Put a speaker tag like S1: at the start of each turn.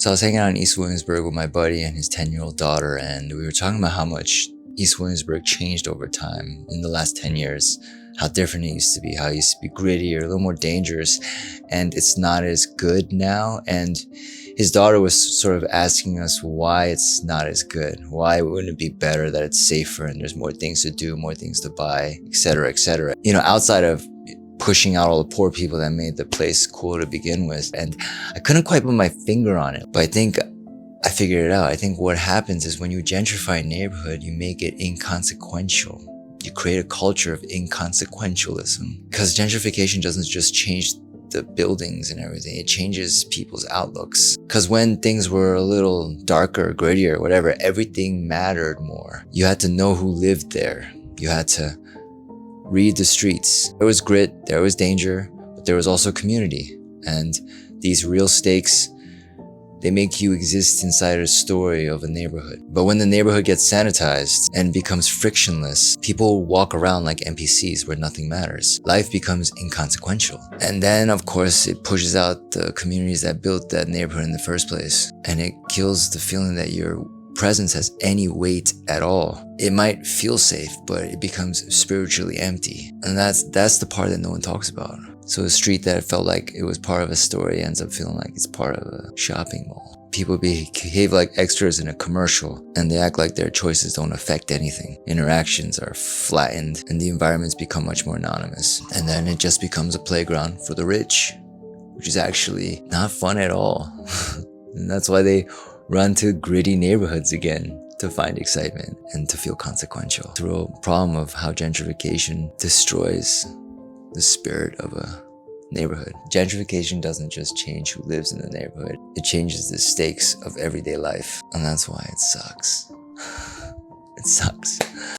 S1: So I was hanging out in East Williamsburg with my buddy and his 10-year-old daughter, and we were talking about how much East Williamsburg changed over time in the last 10 years, how different it used to be, how it used to be grittier, a little more dangerous, and it's not as good now. And his daughter was sort of asking us why it's not as good. Why wouldn't it be better that it's safer and there's more things to do, more things to buy, etc., etc. You know, outside of pushing out all the poor people that made the place cool to begin with. And I couldn't quite put my finger on it, but I think I figured it out. I think what happens is when you gentrify a neighborhood, you make it inconsequential. You create a culture of inconsequentialism. Because gentrification doesn't just change the buildings and everything, it changes people's outlooks. Because when things were a little darker, grittier, whatever, everything mattered more. You had to know who lived there. You had to read the streets. There was grit, there was danger, but there was also community. And these real stakes, they make you exist inside a story of a neighborhood. But when the neighborhood gets sanitized and becomes frictionless, people walk around like NPCs where nothing matters. Life becomes inconsequential. And then, of course, it pushes out the communities that built that neighborhood in the first place. And it kills the feeling that your presence has any weight at all. It might feel safe, but it becomes spiritually empty. And that's the part that no one talks about. So a street that felt like it was part of a story ends up feeling like it's part of a shopping mall. People behave like extras in a commercial, and they act like their choices don't affect anything. Interactions are flattened, and the environments become much more anonymous. And then it just becomes a playground for the rich, which is actually not fun at all. And that's why they run to gritty neighborhoods again, to find excitement and to feel consequential. It's a real problem of how gentrification destroys the spirit of a neighborhood. Gentrification doesn't just change who lives in the neighborhood, it changes the stakes of everyday life. And that's why it sucks. It sucks.